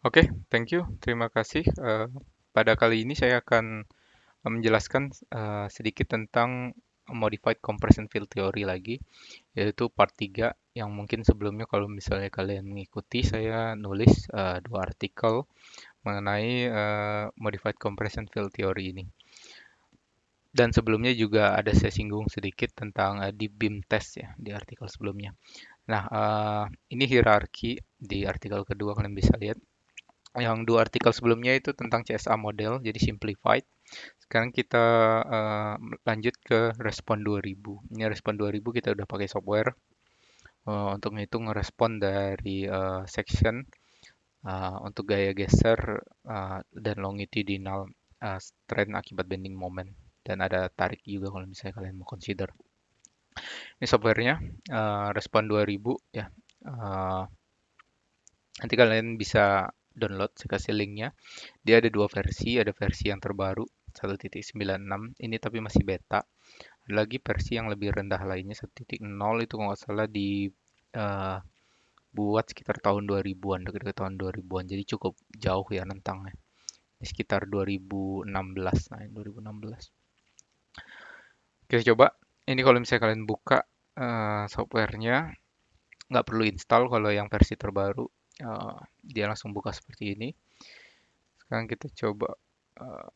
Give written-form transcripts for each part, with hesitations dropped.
Oke, thank you. Terima kasih. Pada kali ini saya akan menjelaskan sedikit tentang modified compression field theory lagi, yaitu part 3 yang mungkin sebelumnya kalau misalnya kalian mengikuti saya nulis dua artikel mengenai modified compression field theory ini. Dan sebelumnya juga ada saya singgung sedikit tentang deep beam test ya di artikel sebelumnya. Nah, ini hierarki di artikel kedua kalian bisa lihat. Yang dua artikel sebelumnya itu tentang CSA model, jadi simplified. Sekarang kita eh, lanjut ke Respon 2000. Ini Respon 2000 kita udah pakai software untuk ngitung respon dari section untuk gaya geser dan longitudinal strain akibat bending moment. Dan ada tarik juga kalau misalnya kalian mau consider. Ini softwarenya Respon 2000 ya. Eh, Nanti kalian bisa download, saya kasih linknya. Dia ada dua versi, ada versi yang terbaru 1.96 ini tapi masih beta. Ada lagi versi yang lebih rendah lainnya 1.0 itu kalau nggak salah dibuat sekitar tahun 2000-an, dekat tahun 2000-an. Jadi cukup jauh ya rentangnya. Ini sekitar 2016. Nah, ini 2016. Kita coba. Ini kalau misalnya kalian buka softwarenya, nggak perlu install kalau yang versi terbaru. Dia langsung buka seperti ini. Sekarang kita coba eh,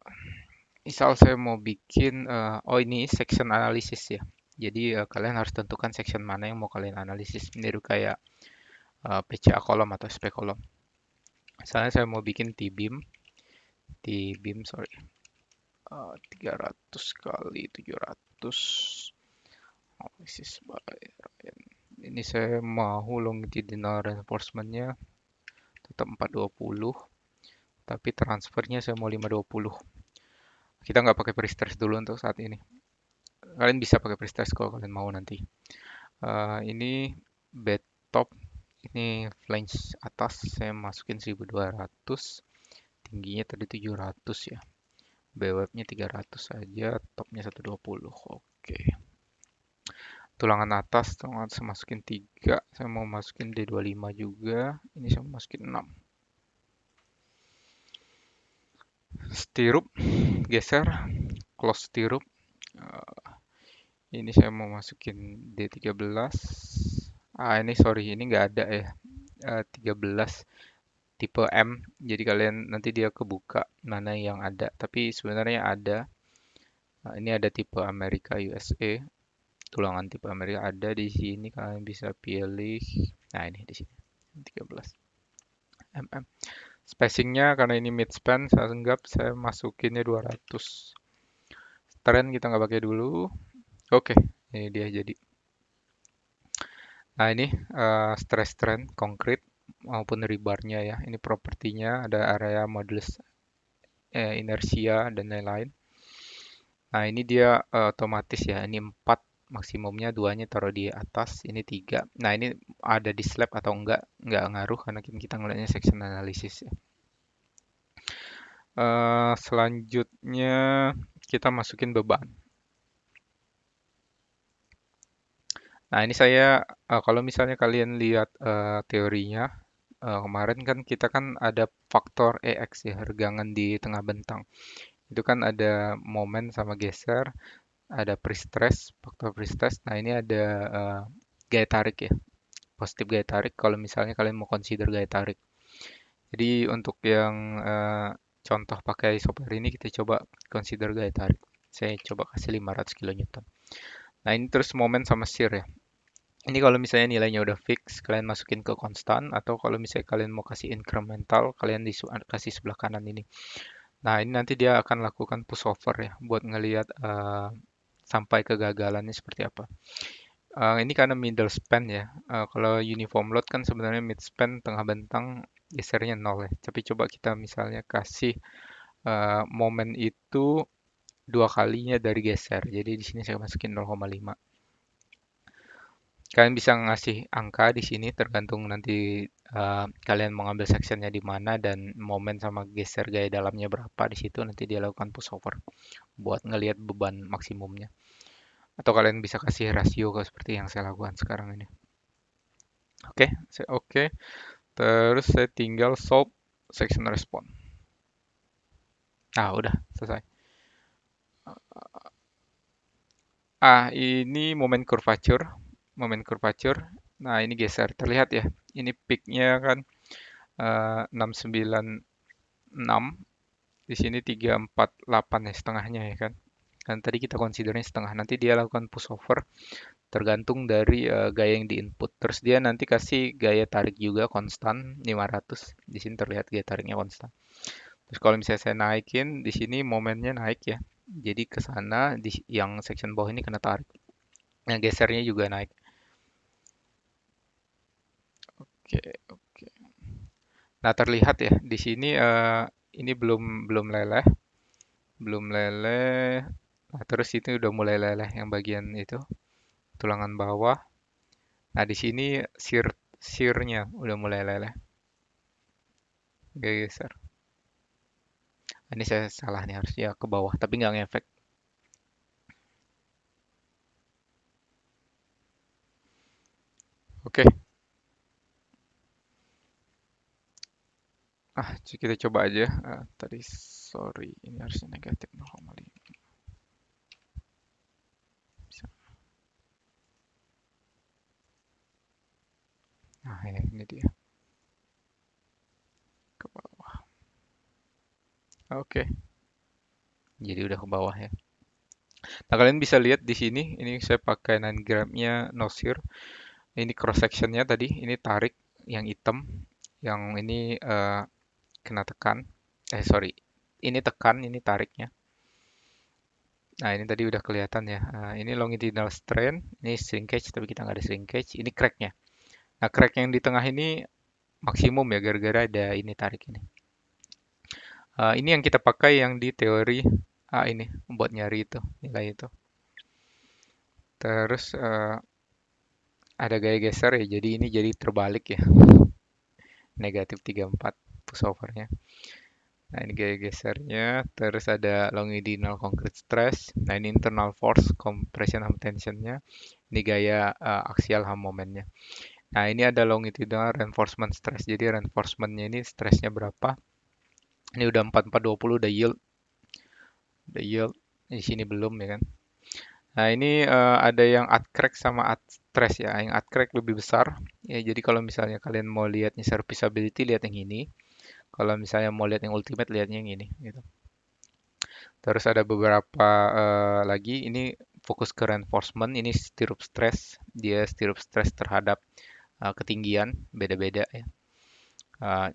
misal saya mau bikin, oh ini section analysis ya. Jadi kalian harus tentukan section mana yang mau kalian analisis. Niru kayak PCA kolom atau SP kolom. Misalnya saya mau bikin T-beam, T-beam sorry, 300 kali 700 analisis by Ryan. Ini saya mau longitudinal reinforcementnya tetap 420, tapi transfernya saya mau 520. Kita nggak pakai pre-stress dulu untuk saat ini. Kalian bisa pakai pre-stress kalau kalian mau nanti. Ini bed top, ini flange atas saya masukin 1200, tingginya tadi 700 ya. Bwebnya 300 saja, topnya 120. Oke. Tulangan atas, saya masukin 3, saya mau masukin D25 juga. Ini saya mau masukin 6. Stirrup, geser, close stirrup. Eh, ini saya mau masukin D13. Ini sorry, ini nggak ada ya. 13 tipe M. Jadi kalian nanti dia kebuka mana yang ada. Tapi sebenarnya ada. Nah, ini ada tipe Amerika USA. Tulangan tipe Amerika ada di sini. Kalian bisa pilih. Nah ini di sini 13 mm. Spacingnya karena ini mid span, saya anggap saya masukinnya 200. Trend kita nggak pakai dulu. Oke, ini dia jadi. Nah ini stress trend konkret maupun rebarnya ya. Ini propertinya ada area modulus inersia dan lain-lain. Nah, ini dia otomatis ya. Ini 4 maksimumnya, duanya taruh di atas, ini 3. Nah, ini ada di slab atau enggak ngaruh karena kita ngeliatnya section analysis ya. Selanjutnya kita masukin beban. Nah, ini saya kalau misalnya kalian lihat teorinya kemarin kan kita kan ada faktor EX ya, regangan di tengah bentang. Itu kan ada momen sama geser, ada pre-stress, faktor pre-stress. Nah, ini ada gaya tarik ya, positif gaya tarik kalau misalnya kalian mau consider gaya tarik. Jadi untuk yang contoh pakai software ini kita coba consider gaya tarik. Saya coba kasih 500 kN. Nah, ini terus momen sama shear ya. Ini kalau misalnya nilainya udah fix, kalian masukin ke konstan, atau kalau misalnya kalian mau kasih incremental, kalian kasih sebelah kanan ini. Nah, ini nanti dia akan lakukan pushover ya, buat ngelihat sampai kegagalannya seperti apa. Ini karena middle span ya. Kalau uniform load kan sebenarnya mid span tengah bentang gesernya nol ya. Tapi coba kita misalnya kasih momen itu dua kalinya dari geser. Jadi di sini saya masukin 0,5. Kalian bisa ngasih angka di sini tergantung nanti kalian mau ngambil sectionnya di mana dan momen sama geser gaya dalamnya berapa di situ nanti dia lakukan pushover buat ngelihat beban maksimumnya. Atau kalian bisa kasih rasio seperti yang saya lakukan sekarang ini. Oke, saya oke. Terus saya tinggal solve. section response. Nah, udah selesai. Ini momen curvature. Nah, ini geser. Terlihat ya. Ini peaknya kan 696. Di sini 348 ya setengahnya ya kan. Dan tadi kita considernya setengah. Nanti dia lakukan pushover tergantung dari gaya yang diinput. Terus dia nanti kasih gaya tarik juga konstan 500. Di sini terlihat gaya tariknya konstan. Terus kalau misalnya saya naikin, di sini momennya naik ya. Jadi ke sana di yang section bawah ini kena tarik. Nah, gesernya juga naik. Oke, oke. Nah, terlihat ya di sini ini belum belum leleh, belum leleh. Nah, terus itu udah mulai leleh yang bagian itu tulangan bawah. Nah, di sini shear-nya udah mulai leleh. Geser. Ini saya salah nih harusnya ke bawah, tapi nggak ngefek. Oke, kita coba aja. Tadi sorry, ini harusnya negatif 0,5. Nah, ya, ini dia ke bawah. Oke, jadi udah ke bawah ya. Nah, kalian bisa lihat di sini, ini saya pakai 9 gramnya no shear. Ini cross sectionnya tadi, ini tarik yang hitam, yang ini kena tekan. Sorry, ini tekan, ini tariknya. Nah, ini tadi udah kelihatan ya. Ini longitudinal strain, ini shrinkage, tapi kita nggak ada shrinkage. Ini cracknya. Nah, crack yang di tengah ini maksimum ya, gara-gara ada ini tarik ini. Ini yang kita pakai yang di teori ini buat nyari itu nilai itu. Terus ada gaya geser ya, jadi ini jadi terbalik ya, negatif 34 pushovernya. Nah, ini gaya gesernya. Terus ada longitudinal concrete stress. Nah, ini internal force, compression ham tensionnya. Ini gaya axial ham momennya. Nah, ini ada longitudinal reinforcement stress. Jadi reinforcementnya ini stressnya berapa? Ini udah 4420 udah yield. Udah yield. Di sini belum ya kan. Nah, ini ada yang at crack sama at stress ya. Yang at crack lebih besar. Ya, jadi kalau misalnya kalian mau lihatnya serviceability, lihat yang ini. Kalau misalnya mau lihat yang ultimate, lihatnya yang ini gitu. Terus ada beberapa lagi, ini fokus ke reinforcement, ini stirrup stress, dia stirrup stress terhadap ketinggian, beda-beda ya. Uh,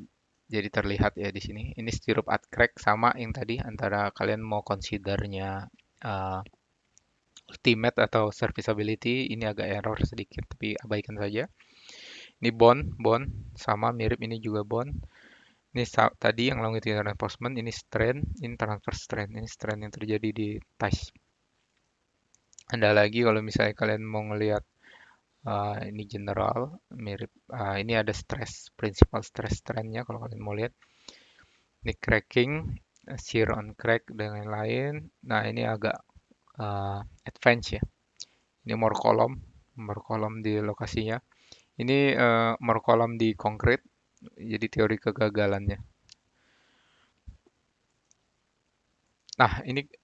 jadi terlihat ya di sini. Ini stirrup at crack sama yang tadi antara kalian mau considernya uh, ultimate atau serviceability, ini agak error sedikit, tapi abaikan saja. Ini bond sama mirip ini juga bond. Ini tadi yang longitudinal reinforcement, ini strain, ini transfer strain, ini strain yang terjadi di ties. Ada lagi kalau misalnya kalian mau ngelihat ini general mirip ini ada stress principal stress trendnya kalau kalian mau lihat ini cracking shear on crack dan lain-lain. Nah ini agak advance ya. Ini more column di lokasinya. Ini more column di concrete. Jadi teori kegagalannya. Nah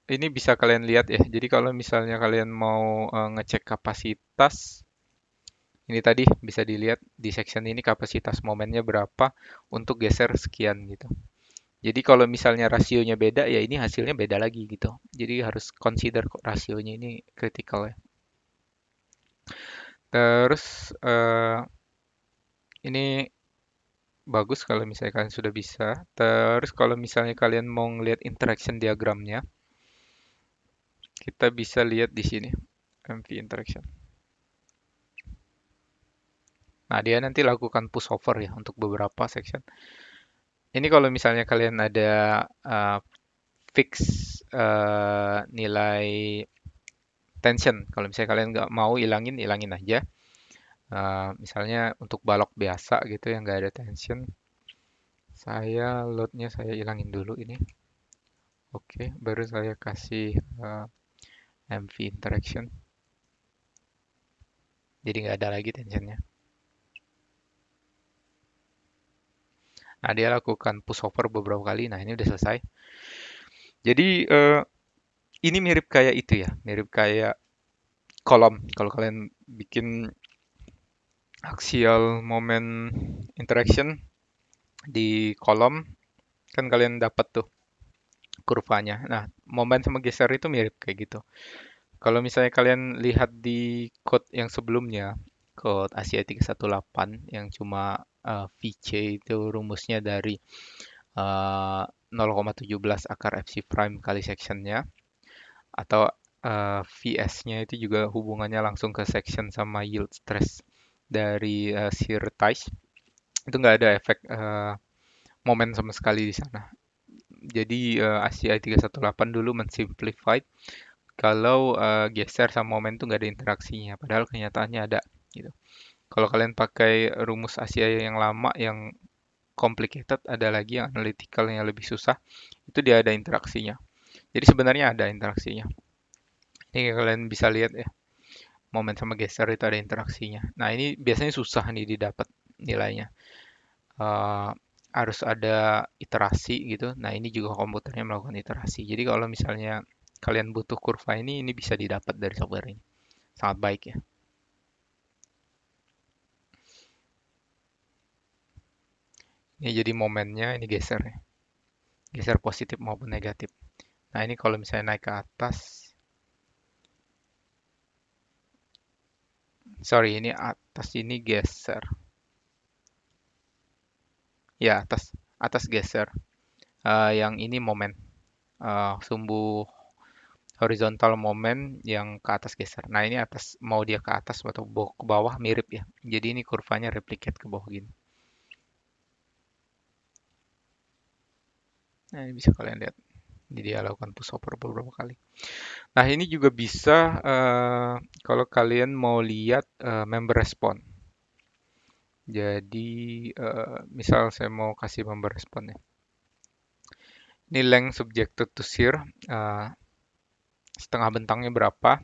ini bisa kalian lihat ya. Jadi kalau misalnya kalian mau ngecek kapasitas. Ini tadi bisa dilihat di section ini kapasitas momennya berapa untuk geser sekian gitu. Jadi kalau misalnya rasionya beda ya ini hasilnya beda lagi gitu. Jadi harus consider rasionya ini critical ya. Terus ini bagus kalau misalnya kalian sudah bisa. Terus kalau misalnya kalian mau ngelihat interaction diagramnya, kita bisa lihat di sini MV interaction. Nah, dia nanti lakukan pushover ya untuk beberapa section. Ini kalau misalnya kalian ada fix nilai tension. Kalau misalnya kalian nggak mau ilangin, ilangin aja. Misalnya untuk balok biasa gitu yang nggak ada tension, loadnya saya ilangin dulu ini. Oke, baru saya kasih MV interaction. Jadi nggak ada lagi tensionnya. Nah, dia lakukan pushover beberapa kali. Nah, ini udah selesai. Jadi ini mirip kayak itu ya, mirip kayak kolom. Kalau kalian bikin axial moment interaction di kolom, kan kalian dapat tuh kurvanya. Nah, momen sama geser itu mirip kayak gitu. Kalau misalnya kalian lihat di code yang sebelumnya, code Asia 318 yang cuma VC itu rumusnya dari 0,17 akar FC prime kali sectionnya, atau VS-nya itu juga hubungannya langsung ke section sama yield stress dari shear ties. Itu nggak ada efek momen sama sekali di sana. Jadi ACI 318 dulu mensimplify kalau geser sama momen itu nggak ada interaksinya, padahal kenyataannya ada gitu. Kalau kalian pakai rumus ACI yang lama yang complicated, ada lagi yang analytical yang lebih susah, itu dia ada interaksinya. Jadi sebenarnya ada interaksinya. Ini kalian bisa lihat ya, momen sama geser itu ada interaksinya. Nah, ini biasanya susah nih didapat nilainya. Eh, harus ada iterasi gitu. Nah, ini juga komputernya melakukan iterasi. Jadi kalau misalnya kalian butuh kurva ini bisa didapat dari software ini. Sangat baik ya. Ini jadi momennya, ini geser ya. Geser positif maupun negatif. Nah, ini kalau misalnya naik ke atas, sorry, ini atas ini geser. Ya, atas atas geser. Yang ini momen. Sumbu horizontal momen yang ke atas geser. Nah, ini atas mau dia ke atas atau ke bawah mirip ya. Jadi ini kurvanya replicate ke bawah gini. Nah, ini bisa kalian lihat. Jadi dia lakukan pushover beberapa kali. Nah, ini juga bisa kalau kalian mau lihat member respon. Jadi misal saya mau kasih member respon ya. Ini length subjected to shear, setengah bentangnya berapa?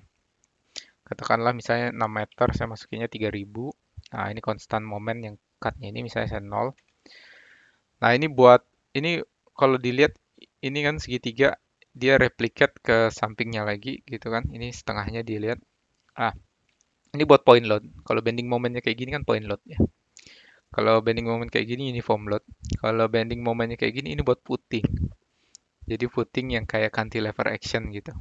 Katakanlah misalnya 6 meter, saya masukinnya 3000. Nah, ini konstan momen yang cutnya ini misalnya saya 0. Nah, ini buat, ini kalau dilihat, ini kan segitiga, dia replicate ke sampingnya lagi gitu kan. Ini setengahnya dilihat. Ah, ini buat point load. Kalau bending momennya kayak gini kan point load ya. Kalau bending moment kayak gini uniform load. Kalau bending momennya kayak gini ini buat footing. Jadi footing yang kayak cantilever action gitu.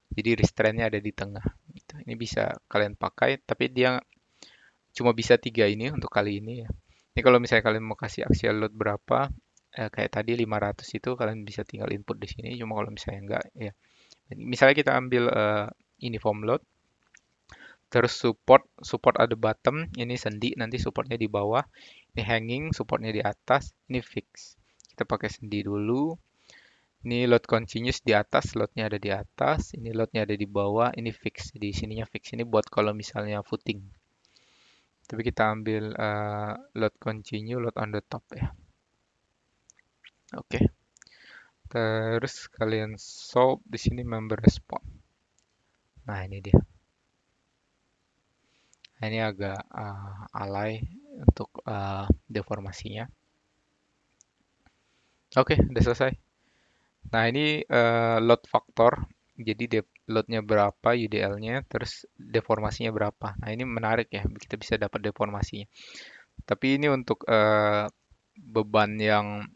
Jadi restraintnya ada di tengah. Gitu. Ini bisa kalian pakai, tapi dia cuma bisa tiga ini untuk kali ini ya. Ini kalau misalnya kalian mau kasih axial load berapa, kayak tadi 500 itu kalian bisa tinggal input di sini. Cuma kalau misalnya enggak, ya. Misalnya kita ambil uniform load, terus support ada bottom, ini sendi, nanti supportnya di bawah. Ini hanging, supportnya di atas, ini fix. Kita pakai sendi dulu. Ini load continuous di atas, loadnya ada di atas. Ini loadnya ada di bawah, ini fix. Di sininya fix. Ini buat kalau misalnya footing. Tapi kita ambil load continue, load on the top ya. Oke. Terus kalian solve di sini member response. Nah, ini dia. Nah, ini agak alay untuk deformasinya. Oke, udah selesai. Nah, ini load factor. Jadi loadnya berapa, UDL-nya, terus deformasinya berapa. Nah, ini menarik ya, kita bisa dapat deformasinya. Tapi ini untuk beban yang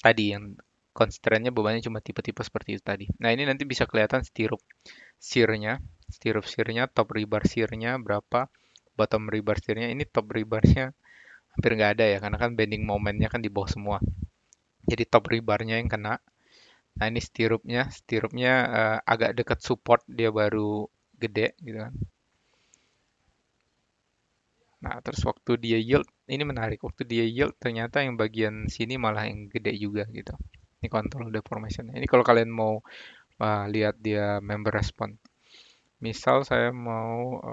tadi, yang constraint-nya bebannya cuma tipe-tipe seperti itu tadi. Nah, ini nanti bisa kelihatan stirrup shear-nya, top rebar shear-nya berapa, bottom rebar shear-nya. Ini top rebar-nya hampir nggak ada ya, karena kan bending moment-nya kan di bawah semua. Jadi top rebar-nya yang kena. Nah, ini stirupnya agak dekat support dia baru gede gitu kan. Nah, terus waktu dia yield, ini menarik. Waktu dia yield ternyata yang bagian sini malah yang gede juga gitu. Ini control deformation. Ini kalau kalian mau lihat dia member respon. Misal saya mau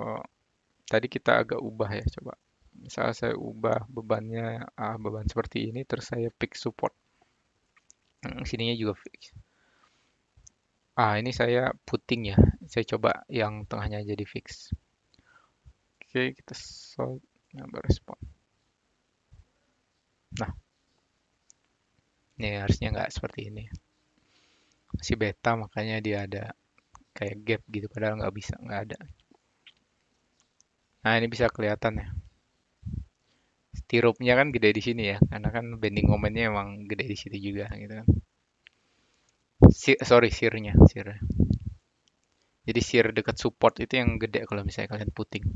tadi kita agak ubah ya, coba. Misal saya ubah bebannya beban seperti ini, terus saya pick support. Sininya juga fix. Ini saya putting ya. Saya coba yang tengahnya jadi fix. Oke, kita solve member respon. Nah, Nih harusnya nggak seperti ini. Masih beta makanya dia ada kayak gap gitu padahal nggak bisa, nggak ada. Nah ini bisa kelihatan ya. Stirupnya kan gede di sini ya, karena kan bending momennya emang gede di situ juga gitu kan. Sorry, shear-nya. Jadi shear dekat support itu yang gede kalau misalnya kalian puting.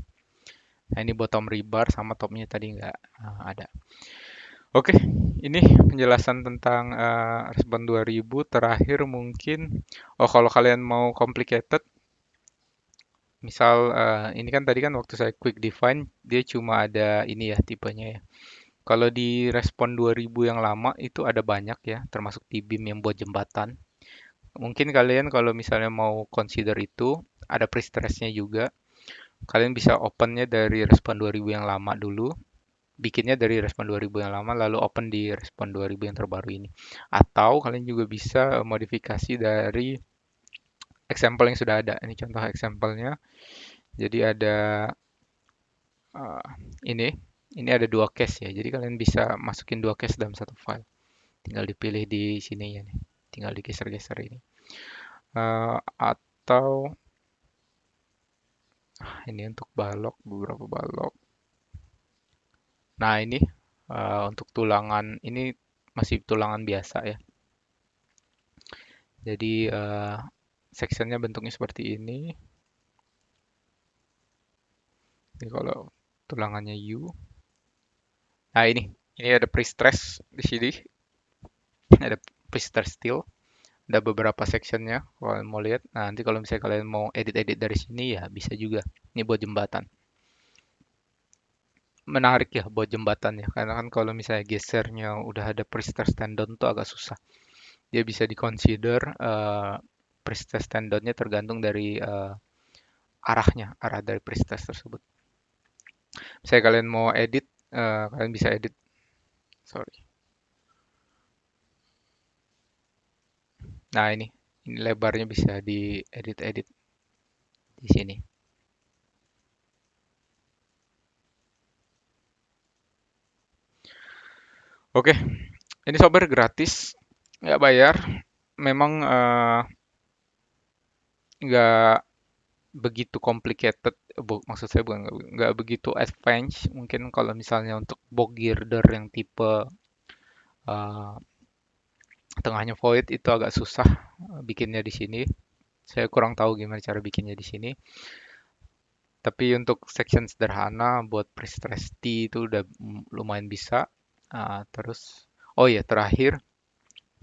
Nah ini bottom rebar sama topnya tadi nggak ada. Oke, ini penjelasan tentang Respond 2000 terakhir mungkin. Oh kalau kalian mau complicated, misal ini kan tadi kan waktu saya quick define dia cuma ada ini ya tipenya ya. Kalau di Respond 2000 yang lama itu ada banyak ya, termasuk T-beam yang buat jembatan. Mungkin kalian kalau misalnya mau consider itu, ada pre-stress-nya juga. Kalian bisa opennya dari Respond 2000 yang lama dulu, bikinnya dari Respond 2000 yang lama, lalu open di Respond 2000 yang terbaru ini. Atau kalian juga bisa modifikasi dari example yang sudah ada. Ini contoh example-nya. Jadi ada uh, ini, ini ada dua case ya. Jadi kalian bisa masukin dua case dalam satu file. Tinggal dipilih di sini ya nih. Tinggal digeser-geser ini. Atau ini untuk balok, beberapa balok. Nah ini untuk tulangan, ini masih tulangan biasa ya. Jadi sectionnya bentuknya seperti ini. Jadi kalau tulangannya U. Nah ini ada pre-stress di sini. Ada pre-stress steel. Ada beberapa sectionnya kalau kalian mau lihat. Nah nanti kalau misalnya kalian mau edit-edit dari sini ya bisa juga. Ini buat jembatan. Menarik ya buat jembatan ya. Karena kan kalau misalnya gesernya udah ada pre-stress tendon tuh agak susah. Dia bisa diconsider pre-stress tendonnya tergantung dari arahnya, arah dari pre-stress tersebut. Misalnya kalian mau edit, kalian bisa edit. Sorry. Nah ini lebarnya bisa diedit-edit di sini. Oke, ini software gratis, nggak bayar. Memang nggak begitu complicated, maksud saya bukan nggak begitu advance. Mungkin kalau misalnya untuk box girder yang tipe eh, tengahnya void itu agak susah bikinnya di sini. Saya kurang tahu gimana cara bikinnya di sini. Tapi untuk section sederhana buat pre-stress T itu udah lumayan bisa. Terus, oh ya terakhir,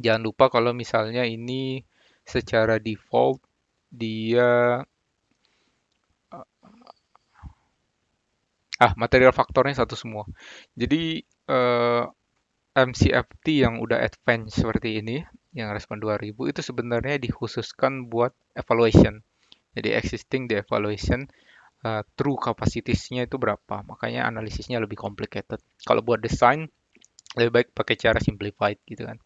jangan lupa kalau misalnya ini secara default dia material faktornya satu semua. Jadi MCFT yang udah advance seperti ini, yang respon 2000 itu sebenarnya dikhususkan buat evaluation. Jadi existing di evaluation true capacitiesnya itu berapa. Makanya analisisnya lebih complicated. Kalau buat desain lebih baik pakai cara simplified gitu kan.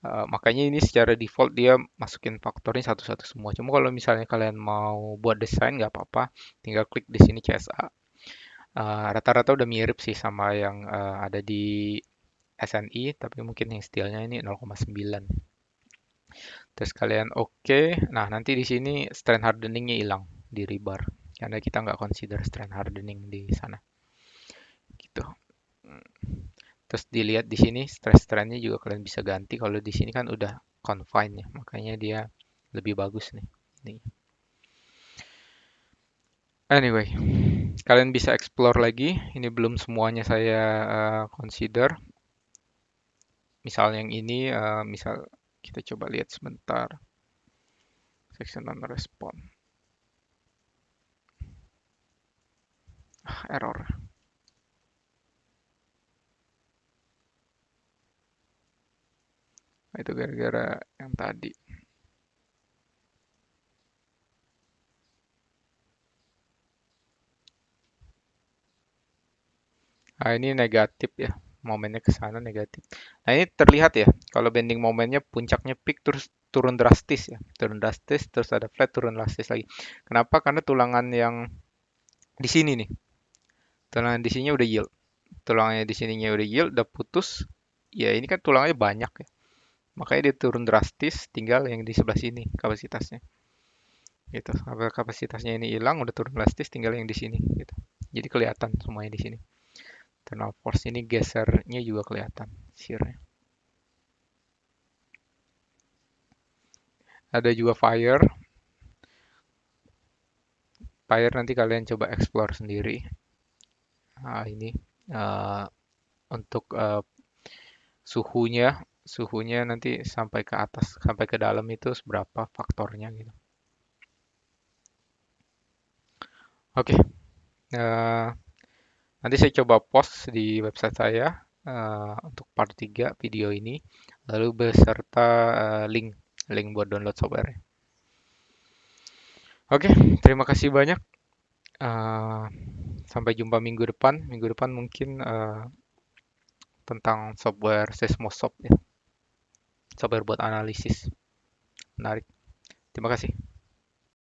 Makanya ini secara default dia masukin faktornya satu-satu semua. Cuma kalau misalnya kalian mau buat desain nggak apa-apa, tinggal klik di sini CSA. Rata-rata udah mirip sih sama yang ada di SNI, tapi mungkin yang stylenya ini 0,9. Terus kalian oke. Nah, nanti di sini strength hardeningnya hilang di rebar. Karena kita nggak consider strength hardening di sana. Gitu. Terus dilihat di sini stress strength-nya juga kalian bisa ganti. Kalau di sini kan udah confine ya, makanya dia lebih bagus nih. Ini. Anyway, kalian bisa explore lagi. Ini belum semuanya saya consider. Misal yang ini, misal kita coba lihat sebentar. Section non-respond. Error. Itu gara-gara yang tadi. Nah, ini negatif ya. Momennya ke sana negatif. Nah, ini terlihat ya. Kalau bending momennya puncaknya peak terus turun drastis ya. Turun drastis terus ada flat turun drastis lagi. Kenapa? Karena tulangan yang di sini nih. Tulangan di sininya udah yield. Tulangnya di sininya udah yield, udah putus. Ya, ini kan tulangnya banyak ya. Makanya dia turun drastis, tinggal yang di sebelah sini kapasitasnya. Gitu. Apabila kapasitasnya ini hilang, udah turun drastis, tinggal yang di sini. Gitu. Jadi kelihatan semuanya di sini. Internal force ini gesernya juga kelihatan, shear-nya. Ada juga fire. Fire nanti kalian coba explore sendiri. Nah, ini uh, untuk suhunya nanti sampai ke atas, sampai ke dalam itu seberapa faktornya gitu. Oke, eh, nanti saya coba post di website saya untuk part 3 video ini, lalu beserta link link buat download software. Oke, terima kasih banyak. Eh, Sampai jumpa minggu depan. Minggu depan mungkin tentang software Seismosoft ya, software buat analisis. Menarik. Terima kasih.